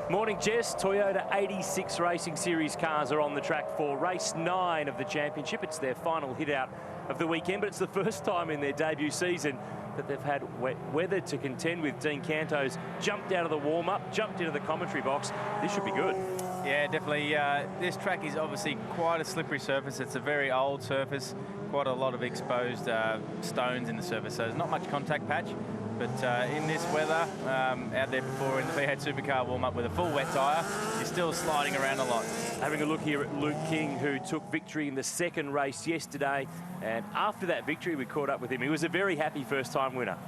Morning, Jess. Toyota 86 Racing Series cars are on the track for race 9 of the championship. It's their final hit out of the weekend, but it's the first time in their debut season that they've had wet weather to contend with. Dean Canto's jumped out of the warm-up, jumped into the commentary box. This should be good. Yeah, definitely. This track is obviously quite a slippery surface. It's a very old surface, quite a lot of exposed stones in the surface, so there's not much contact patch. But in this weather, out there before in the V8 Supercar warm-up with a full wet tyre, you're still sliding around a lot. Having a look here at Luke King, who took victory in the second race yesterday. And after that victory, we caught up with him. He was a very happy first-time winner.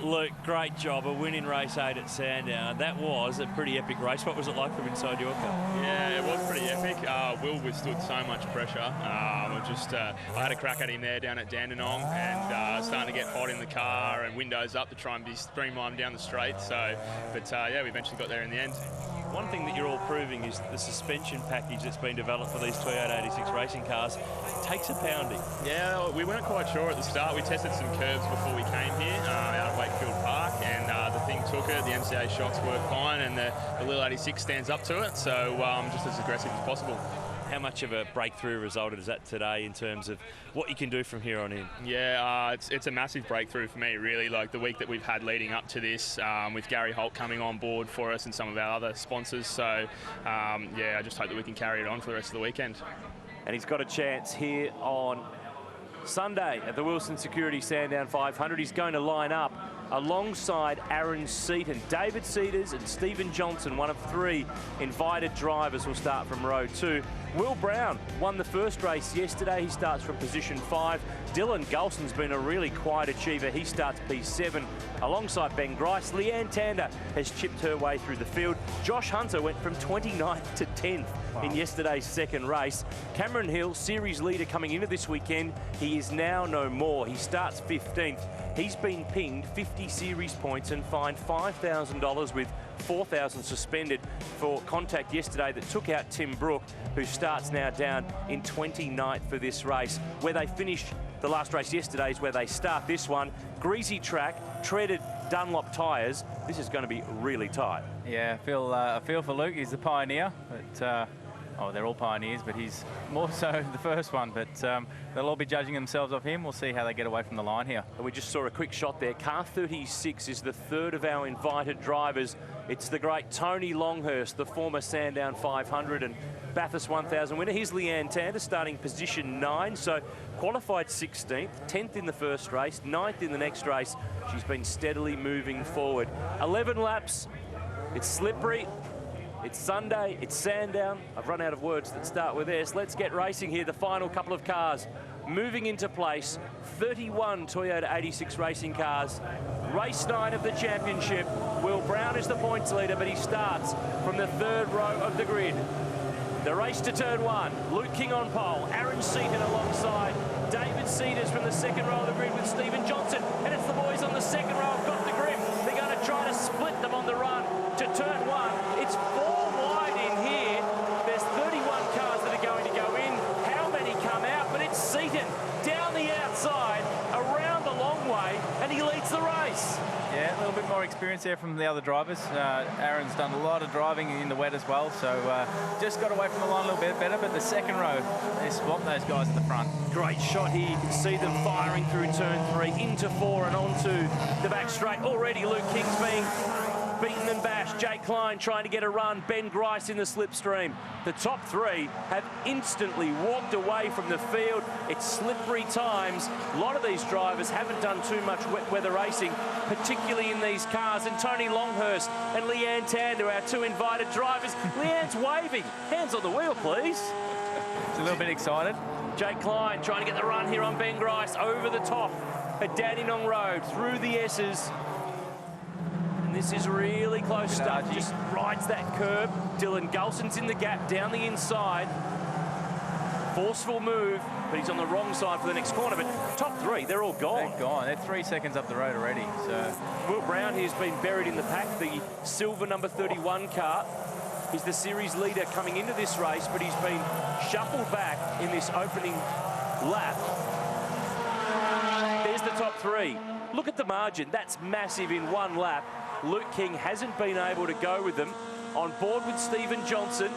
Luke, great job, a win in race 8 at Sandown. That was a pretty epic race. What was it like from inside your car? Yeah, it was pretty epic. Will withstood so much pressure. I had a crack at him there down at Dandenong and starting to get hot in the car and windows up to try and be streamlined down the straight. Yeah, we eventually got there in the end. One thing that you're all proving is the suspension package that's been developed for these Toyota 86 racing cars takes a pounding. Yeah, we weren't quite sure at the start. We tested some curves before we came here out at Wakefield Park, and the thing took it. The MCA shocks work fine, and the little 86 stands up to it, so just as aggressive as possible. How much of a breakthrough result is that today in terms of what you can do from here on in? Yeah, it's a massive breakthrough for me, really. Like the week that we've had leading up to this, with Gary Holt coming on board for us and some of our other sponsors. So, yeah, I just hope that we can carry it on for the rest of the weekend. And he's got a chance here on Sunday at the Wilson Security Sandown 500. He's going to line up alongside Aaron Seaton. David Cedars and Stephen Johnson, one of 3 invited drivers, will start from row 2. Will Brown won the first race yesterday. He starts from position 5. Dylan Gulson's been a really quiet achiever. He starts P7 alongside Ben Grice. Leanne Tander has chipped her way through the field. Josh Hunter went from 29th to 10th in yesterday's second race. Cameron Hill, series leader coming into this weekend. He is now no more. He starts 15th. He's been pinged 50 series points and fined $5,000 with 4,000 suspended for contact yesterday that took out Tim Brook, who starts now down in 29th for this race. Where they finished the last race yesterday is where they start this one. Greasy track, treaded Dunlop tyres. This is going to be really tight. Yeah, I feel for Luke. He's the pioneer, but oh, they're all pioneers, but he's more so the first one. But they'll all be judging themselves off him. We'll see how they get away from the line here. And we just saw a quick shot there. Car 36 is the 3rd of our invited drivers. It's the great Tony Longhurst, the former Sandown 500 and Bathurst 1000 winner. Here's Leanne Tander starting position 9. So qualified 16th, 10th in the first race, 9th in the next race. She's been steadily moving forward. 11 laps. It's slippery. It's Sunday, it's Sandown. I've run out of words that start with S. Let's get racing here. The final couple of cars moving into place. 31 Toyota 86 racing cars. Race 9 of the championship. Will Brown is the points leader, but he starts from the 3rd row of the grid. The race to turn 1. Luke King on pole. Aaron Seaton alongside David Cedars from the 2nd row of the grid with Stephen Johnson. And it's the boys on the 2nd row have got the grip. They're going to try to split them on the run to turn 1. It's 4 wide in here. There's 31 cars that are going to go in. How many come out? But it's Seaton down the outside, around the long way, and he leads the race. Yeah, a little bit more experience there from the other drivers. Aaron's done a lot of driving in the wet as well, so just got away from the line a little bit better, but the 2nd row, they swamped those guys at the front. Great shot here. You can see them firing through turn 3, into 4 and onto the back straight. Already Luke King's being beaten and bashed. Jake Klein trying to get a run. Ben Grice in the slipstream. The top 3 have instantly walked away from the field. It's slippery times. A lot of these drivers haven't done too much wet weather racing, particularly in these cars. And Tony Longhurst and Leanne Tander, our 2 invited drivers. Leanne's waving. Hands on the wheel, please. She's a little bit excited. Jake Klein trying to get the run here on Ben Grice over the top at Dandenong Road, through the S's. And this is really close stuff. Just rides that curb. Dylan Gulson's in the gap down the inside. Forceful move, but he's on the wrong side for the next corner. But top 3, they're all gone. They're gone. They're 3 seconds up the road already. So Will Brown here's been buried in the pack. The silver number 31 car. He's the series leader coming into this race, but he's been shuffled back in this opening lap. There's the top 3. Look at the margin. That's massive in one lap. Luke King hasn't been able to go with them. On board with Stephen Johnson,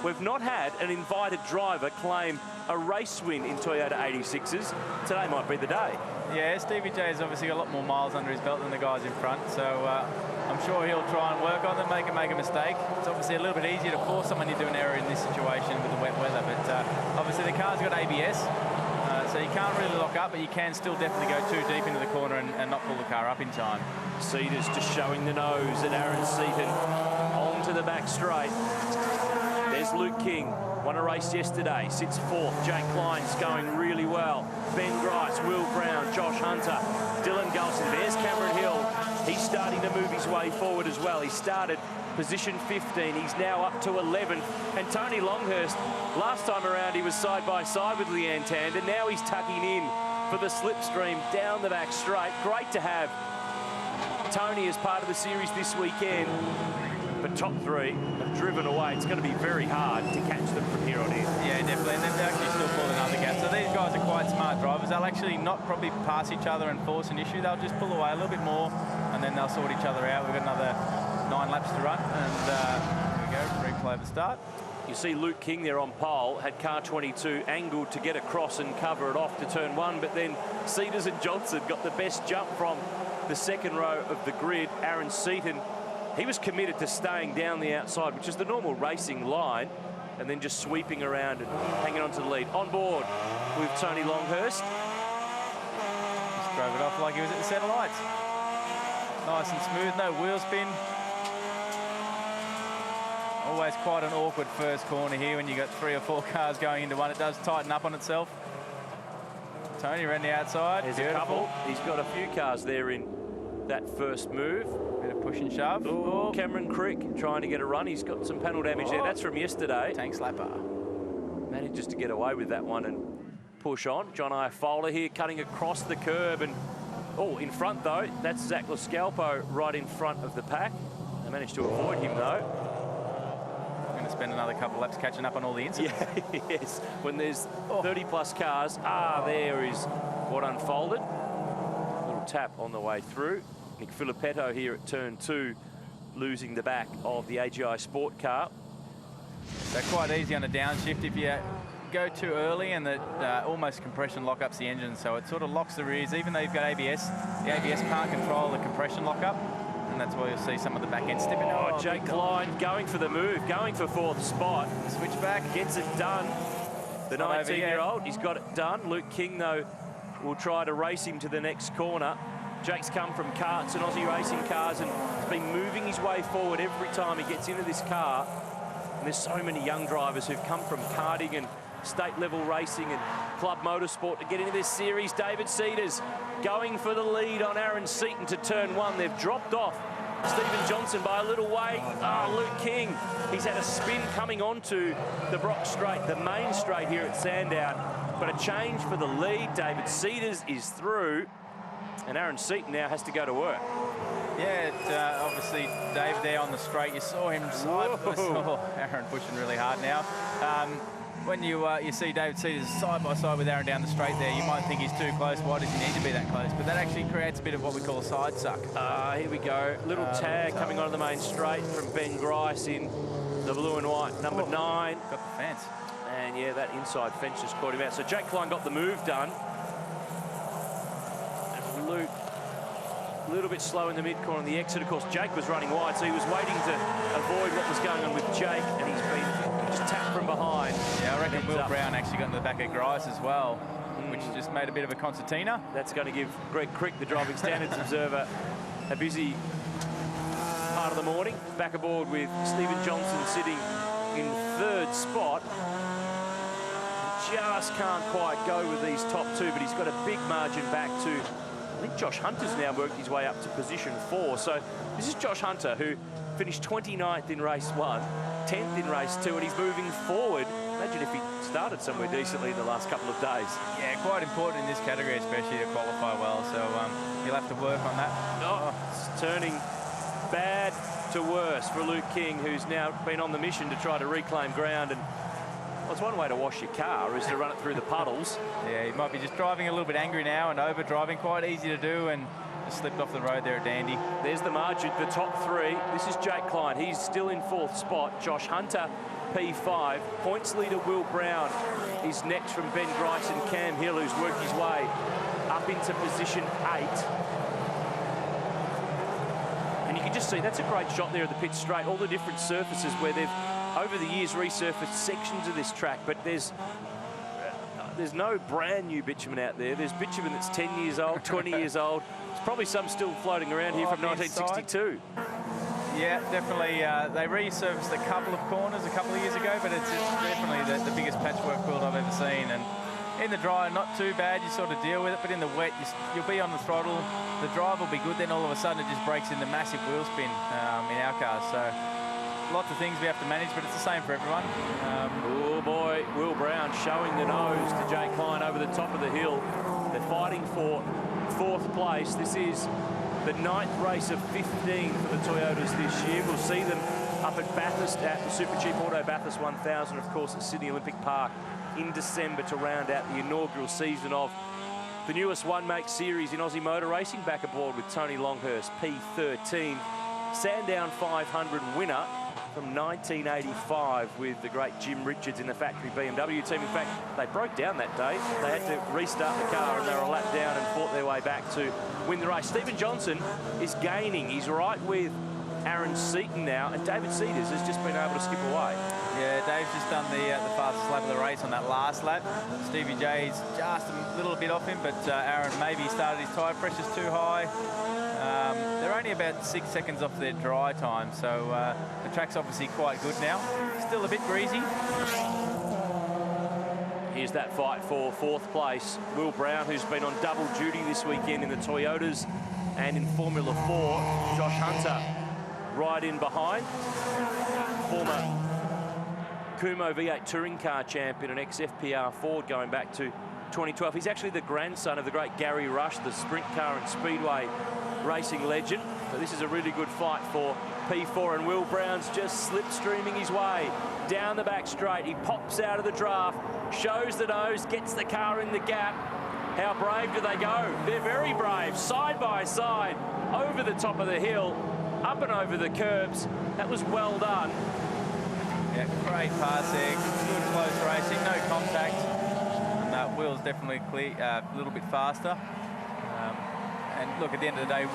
we've not had an invited driver claim a race win in Toyota 86s. Today might be the day. Yeah, Stevie J has obviously got a lot more miles under his belt than the guys in front, so I'm sure he'll try and work on them, make a mistake. It's obviously a little bit easier to force someone to do an error in this situation with the wet weather, but obviously the car's got ABS, so you can't really lock up, but you can still definitely go too deep into the corner and not pull the car up in time. Cedars just showing the nose, and Aaron Seaton onto the back straight. There's Luke King. Won a race yesterday, sits fourth. Jake Klein's going really well. Ben Grice, Will Brown, Josh Hunter, Dylan Gulson. There's Cameron Hill. He's starting to move his way forward as well. He started position 15. He's now up to 11th. And Tony Longhurst, last time around, he was side by side with Leanne Tand, and now he's tucking in for the slipstream down the back straight. Great to have Tony as part of the series this weekend. But top three have driven away. It's going to be very hard to catch them from here on in. Yeah, definitely. And they're actually still pulling other gaps. So these guys are quite smart drivers. They'll actually not probably pass each other and force an issue. They'll just pull away a little bit more, and then they'll sort each other out. We've got another 9 laps to run, and here we go, replay of the start. You see Luke King there on pole, had car 22 angled to get across and cover it off to turn 1, but then Cedars and Johnson got the best jump from the second row of the grid. Aaron Seaton, he was committed to staying down the outside, which is the normal racing line, and then just sweeping around and hanging on to the lead. On board with Tony Longhurst. Just drove it off like he was at the centre lights. Nice and smooth, no wheel spin. Always quite an awkward first corner here when you've got 3 or 4 cars going into one. It does tighten up on itself. Tony around the outside. There's a couple. He's got a few cars there in that first move. Bit of push and shove. Oh, Cameron Crick trying to get a run. He's got some panel damage there. That's from yesterday. Tank slapper. Manages to get away with that one and push on. John Iafola here cutting across the curb, and in front though, that's Zach Loscalpo right in front of the pack. They managed to avoid him though. Going to spend another couple laps catching up on all the incidents. Yeah, yes. When there's 30 plus cars, there is what unfolded. A little tap on the way through. Nick Filippetto here at turn 2, losing the back of the AGI Sport car. They're quite easy on a downshift if you go too early, and that almost compression lock ups the engine, so it sort of locks the rears. Even though you've got ABS, the ABS can't control the compression lockup, and that's why you'll see some of the back end slipping. Jake Klein going for the move, going for 4th spot. Switchback, gets it done. The 19-year-old, he's got it done. Luke King, though, will try to race him to the next corner. Jake's come from karts and Aussie racing cars and has been moving his way forward every time he gets into this car. And there's so many young drivers who've come from karting and state-level racing and club motorsport to get into this series. David Cedars going for the lead on Aaron Seaton to turn 1. They've dropped off Stephen Johnson by a little way. Luke King, he's had a spin coming onto the Brock Straight, the main straight here at Sandown. But a change for the lead. David Cedars is through, and Aaron Seaton now has to go to work. Yeah, obviously Dave there on the straight. You saw him side. Aaron pushing really hard now. When you see David Cedars side by side with Aaron down the straight there, you might think he's too close. Why does he need to be that close? But that actually creates a bit of what we call a side suck. Here we go. Little tag coming onto the main straight from Ben Grice in the blue and white, number 9. Got the fence. And yeah, that inside fence just caught him out. So Jake Klein got the move done. And Luke, a little bit slow in the mid-corner on the exit. Of course, Jake was running wide, so he was waiting to avoid what was going on with Jake, and he's been just tapped from behind. Yeah, I reckon Will Brown actually got into the back of Grice as well, which just made a bit of a concertina. That's going to give Greg Crick, the driving standards observer, a busy part of the morning. Back aboard with Stephen Johnson sitting in 3rd spot. Just can't quite go with these top 2, but he's got a big margin back to, I think Josh Hunter's now worked his way up to position 4. So this is Josh Hunter, who finished 29th in race 1, 10th in race 2, and he's moving forward. Imagine if he started somewhere decently in the last couple of days. Yeah, quite important in this category, especially to qualify well. So you'll have to work on that. It's turning bad to worse for Luke King, who's now been on the mission to try to reclaim ground. And well, it's one way to wash your car is to run it through the puddles. Yeah, he might be just driving a little bit angry now and over driving. Quite easy to do, and Just slipped off the road there at Dandy. There's the margin, the top three. This is Jake Klein. He's still in 4th spot. Josh Hunter, P5. Points leader Will Brown is next from Ben Grice and Cam Hill, who's worked his way up into position 8. And you can just see, that's a great shot there of the pit straight. All the different surfaces where they've, over the years, resurfaced sections of this track, but there's no brand new bitumen out there. There's bitumen that's 10 years old, 20 years old. There's probably some still floating around here from 1962. Yeah, definitely. They resurfaced a couple of corners a couple of years ago, but it's definitely the biggest patchwork build I've ever seen. And in the dry, not too bad. You sort of deal with it, but in the wet, you'll be on the throttle. The drive will be good. Then all of a sudden, it just breaks into massive wheel spin in our cars. So lots of things we have to manage, but it's the same for everyone. Oh boy, Will Brown showing the nose to Jake Klein over the top of the hill. They're fighting for 4th place. This is the 9th race of 15 for the Toyotas this year. We'll see them up at Bathurst at the Super Cheap Auto Bathurst 1000, of course, at Sydney Olympic Park in December to round out the inaugural season of the newest one-make series in Aussie motor racing. Back aboard with Tony Longhurst, P13. Sandown 500 winner from 1985 with the great Jim Richards in the factory BMW team. In fact, they broke down that day. They had to restart the car and they were a lap down and fought their way back to win the race. Stephen Johnson is gaining. He's right with Aaron Seaton now, and David Cedars has just been able to skip away. Yeah, Dave's just done the fastest lap of the race on that last lap. Stevie J's just a little bit off him, but Aaron maybe started his tyre pressures too high. They're only about 6 seconds off their dry time, so the track's obviously quite good now. Still a bit greasy. Here's that fight for 4th place. Will Brown, who's been on double duty this weekend in the Toyotas and in Formula 4. Josh Hunter right in behind. Former Kumo V8 touring car champion and ex-FPR Ford going back to 2012. He's actually the grandson of the great Gary Rush, the sprint car and speedway racing legend. So this is a really good fight for P4, and Will Brown's just slipstreaming his way down the back straight. He pops out of the draft, shows the nose, gets the car in the gap. How brave do they go? They're very brave, side by side, over the top of the hill, up and over the curbs. That was well done. Yeah, great passing, good close racing, no contact. And Will's definitely clear, a little bit faster. And look, at the end of the day,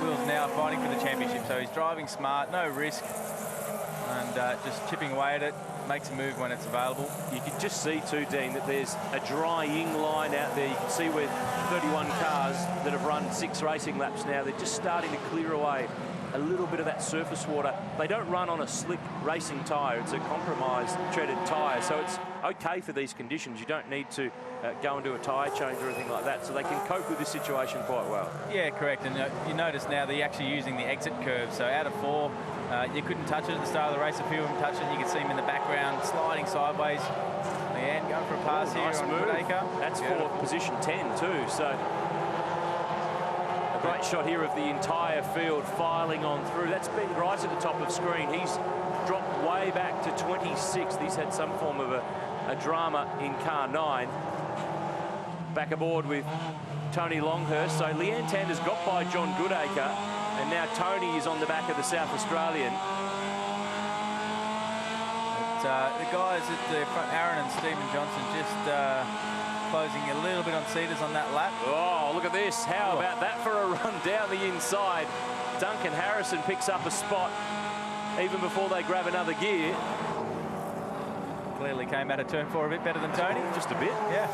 Will's now fighting for the championship, so he's driving smart, no risk, and just chipping away at it, makes a move when it's available. You can just see too, Dean, that there's a drying line out there. You can see where 31 cars that have run 6 racing laps now, they're just starting to clear away a little bit of that surface water. They don't run on a slick racing tyre. It's a compromised treaded tyre, so it's okay for these conditions. You don't need to go and do a tyre change or anything like that, so they can cope with this situation quite well. Yeah, correct. And you notice now they're actually using the exit curve. So out of 4, you couldn't touch it at the start of the race. A few of them touched it. You can see him in the background sliding sideways. Leanne going for a pass here nice on move. Woodacre. That's for position 10 too. So a great shot here of the entire field filing on through. That's Ben Grice at the top of screen. He's dropped way back to 26th. He's had some form of a drama in car 9. Back aboard with Tony Longhurst. So Leanne Tander's got by John Goodacre, and now Tony is on the back of the South Australian. But, the guys at the front, Aaron and Stephen Johnson, just closing a little bit on Cedars on that lap. Oh, look at this. How about that for a run down the inside? Duncan Harrison picks up a spot even before they grab another gear. Clearly came out of turn 4 a bit better than Tony. Just a bit. Yeah.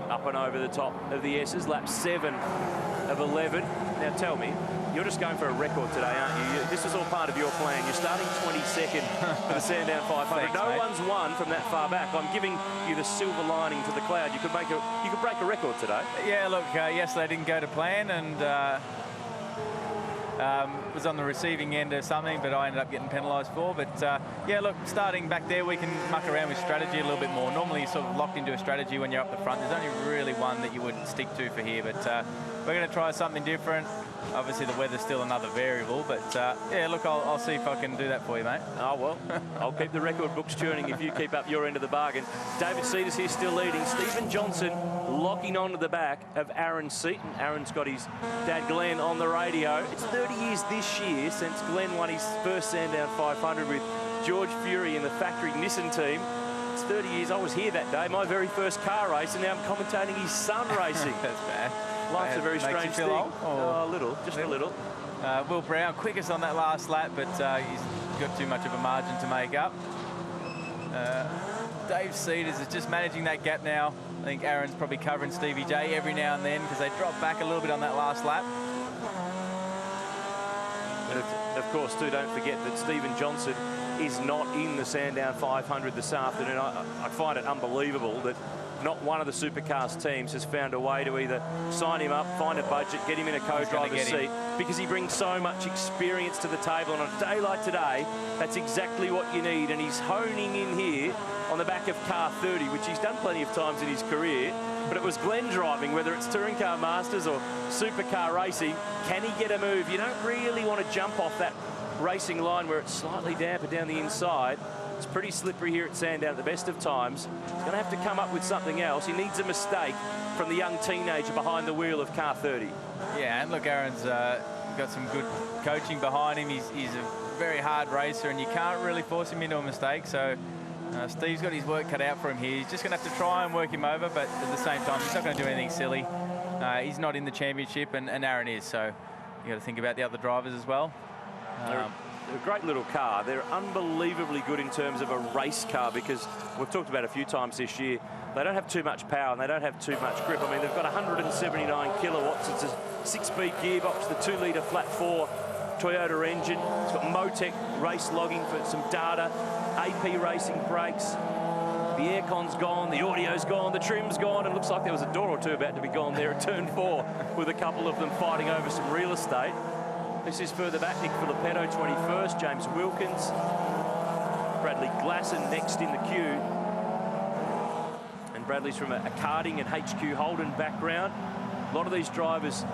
Up and over the top of the S's, lap 7 of 11. Now tell me, you're just going for a record today, aren't you? This is all part of your plan. You're starting 22nd for the Sandown 500. Thanks, no mate. one's won from that far back. I'm giving you the silver lining to the cloud. You could break a record today. Yeah, look, yesterday didn't go to plan, and was on the receiving end of something, but I ended up getting penalised for. But yeah, look, starting back there, we can muck around with strategy a little bit more. Normally, you're sort of locked into a strategy when you're up the front. There's only really one that you would stick to for here, but we're going to try something different. Obviously, the weather's still another variable, but yeah, look, I'll see if I can do that for you, mate. Oh, well, I'll keep the record books churning if you keep up your end of the bargain. David Cedars here still leading. Stephen Johnson locking onto the back of Aaron Seaton. Aaron's got his dad Glenn on the radio. It's 30 years this year since Glenn won his first Sandown 500 with George Fury in the factory Nissan team. It's 30 years. I was here that day, my very first car race, and now I'm commentating his son racing. That's bad. Life's a very strange thing. Oh, a little, just a little. Will Brown, quickest on that last lap, but he's got too much of a margin to make up. Dave Cedars is just managing that gap now. I think Aaron's probably covering Stevie J every now and then because they drop back a little bit on that last lap. And of course, too, don't forget that Stephen Johnson is not in the Sandown 500 this afternoon. I find it unbelievable that not one of the supercars teams has found a way to either sign him up, find a budget, get him in a co-driver's seat, because he brings so much experience to the table. And on a day like today, that's exactly what you need. And he's honing in here on the back of car 30, which he's done plenty of times in his career. But it was Glenn driving, whether it's Touring Car Masters or supercar racing. Can he get a move? You don't really want to jump off that racing line where it's slightly damper down the inside. It's pretty slippery here at Sandown at the best of times. He's going to have to come up with something else. He needs a mistake from the young teenager behind the wheel of car 30. Yeah, and look, Aaron's got some good coaching behind him. He's a very hard racer, and you can't really force him into a mistake. So Steve's got his work cut out for him here. He's just going to have to try and work him over, but at the same time, he's not going to do anything silly. He's not in the championship, and Aaron is. So you got to think about the other drivers as well. They're a great little car. They're unbelievably good in terms of a race car, because we've talked about a few times this year, they don't have too much power and they don't have too much grip. I mean, they've got 179 kilowatts. It's a 6-speed gearbox, the 2-litre flat 4 Toyota engine. It's got Motec race logging for some data, AP racing brakes. The aircon's gone, the audio's gone, the trim's gone, and it looks like there was a door or two about to be gone there at turn 4 with a couple of them fighting over some real estate. This is further back, Nick Filippetto 21st, James Wilkins, Bradley Glasson next in the queue. And Bradley's from a karting and HQ Holden background. A lot of these drivers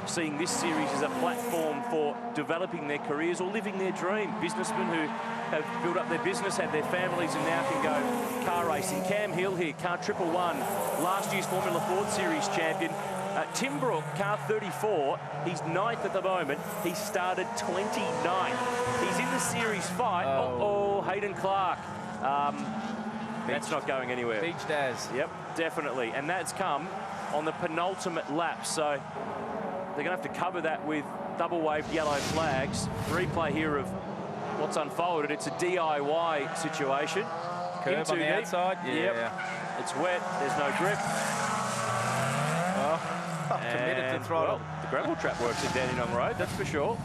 seeing this series as a platform for developing their careers or living their dream. Businessmen who have built up their business, had their families, and now can go car racing. Cam Hill here, car 111, last year's Formula Ford Series champion. Tim Brook, car 34, he's 9th at the moment. He started 29th. He's in the series fight. Oh, Hayden Clark. That's not going anywhere. Beached as. Yep, definitely. And that's come on the penultimate lap. So they're going to have to cover that with double-waved yellow flags. Replay here of what's unfolded. It's a DIY situation. Curb on the outside. Yeah. Yep. It's wet. There's no grip. Committed to throttle. Well, the gravel trap works at Dandenong Road, that's for sure.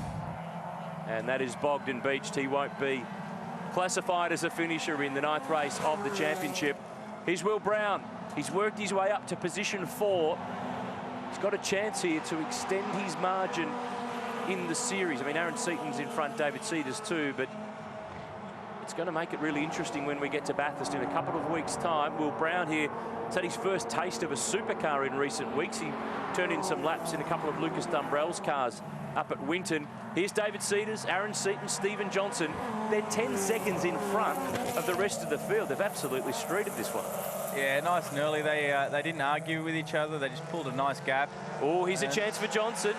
And that is bogged and beached. He won't be classified as a finisher in the 9th race of the championship. Here's Will Brown. He's worked his way up to position 4. He's got a chance here to extend his margin in the series. I mean, Aaron Seaton's in front, David Cedars too, but it's going to make it really interesting when we get to Bathurst in a couple of weeks' time. Will Brown here has had his first taste of a supercar in recent weeks. He turned in some laps in a couple of Lucas Dumbrell's cars up at Winton. Here's David Cedars, Aaron Seaton, Stephen Johnson. They're 10 seconds in front of the rest of the field. They've absolutely streeted this one. Yeah, nice and early. They didn't argue with each other. They just pulled a nice gap. Oh, here's a chance for Johnson.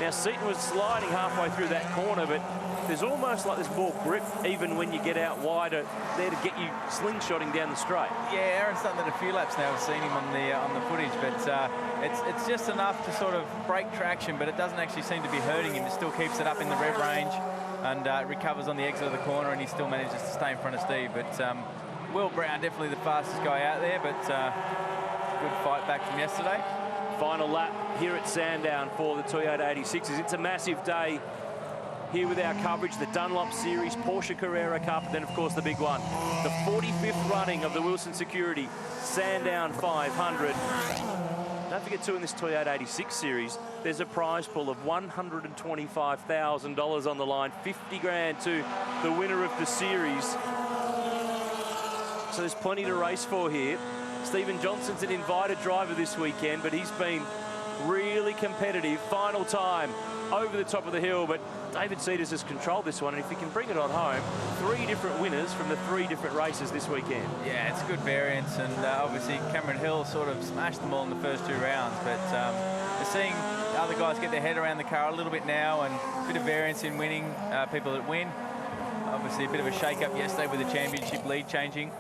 Now, Seaton was sliding halfway through that corner, but there's almost like there's more grip even when you get out wider there to get you slingshotting down the straight. Yeah, Aaron's done that a few laps now. I've seen him on the footage, but it's just enough to sort of break traction, but it doesn't actually seem to be hurting him. It still keeps it up in the rev range and recovers on the exit of the corner, and he still manages to stay in front of Steve. But Will Brown, definitely the fastest guy out there, but good fight back from yesterday. Final lap here at Sandown for the Toyota 86s. It's a massive day here with our coverage, the Dunlop Series, Porsche Carrera Cup, and then, of course, the big one, the 45th running of the Wilson Security Sandown 500. Don't forget, too, in this Toyota 86 Series, there's a prize pool of $125,000 on the line, 50 grand to the winner of the series. So there's plenty to race for here. Stephen Johnson's an invited driver this weekend, but he's been really competitive. Final time over the top of the hill, but David Cedars has controlled this one, and if he can bring it on home, 3 different winners from the 3 different races this weekend. Yeah, it's a good variance, and obviously Cameron Hill sort of smashed them all in the first 2 rounds, but we're seeing the other guys get their head around the car a little bit now, and a bit of variance in winning, people that win. Obviously a bit of a shake-up yesterday with the championship lead changing.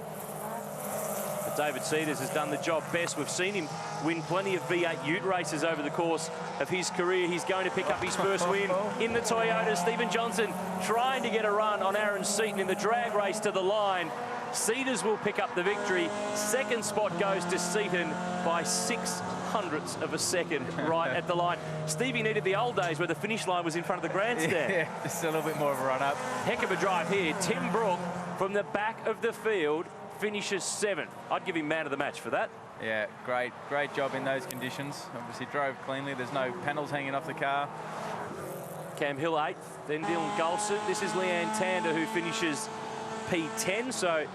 But David Cedars has done the job best. We've seen him win plenty of V8 Ute races over the course of his career. He's going to pick up his first win in the Toyota. Stephen Johnson trying to get a run on Aaron Seaton in the drag race to the line. Cedars will pick up the victory. Second spot goes to Seaton by 0.06 of a second right at the line. Stevie needed the old days where the finish line was in front of the grandstand. Yeah, just a little bit more of a run-up. Heck of a drive here. Tim Brook from the back of the field finishes 7th. I'd give him man of the match for that. Yeah, great job in those conditions. Obviously drove cleanly. There's no panels hanging off the car. Cam Hill 8th, then Dylan Gulson. This is Leanne Tander who finishes P10, so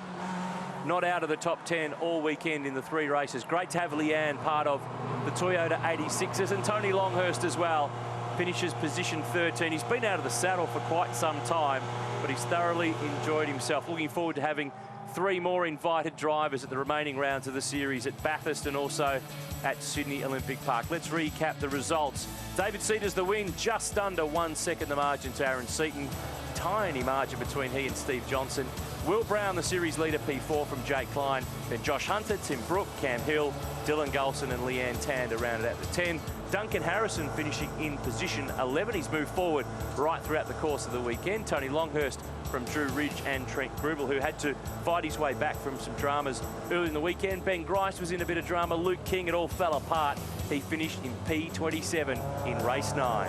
not out of the top 10 all weekend in the 3 races. Great to have Leanne part of the Toyota 86s, and Tony Longhurst as well finishes position 13. He's been out of the saddle for quite some time, but he's thoroughly enjoyed himself. Looking forward to having 3 more invited drivers at the remaining rounds of the series at Bathurst and also at Sydney Olympic Park. Let's recap the results. David Cedars the win, just under 1 second the margin to Aaron Seaton. Tiny margin between he and Steve Johnson. Will Brown, the series leader, P4 from Jake Klein. Then Josh Hunter, Tim Brook, Cam Hill, Dylan Gulson and Leanne Tander rounded out the 10. Duncan Harrison finishing in position 11. He's moved forward right throughout the course of the weekend. Tony Longhurst from Drew Ridge and Trent Grubel, who had to fight his way back from some dramas early in the weekend. Ben Grice was in a bit of drama. Luke King, it all fell apart. He finished in P27 in race 9.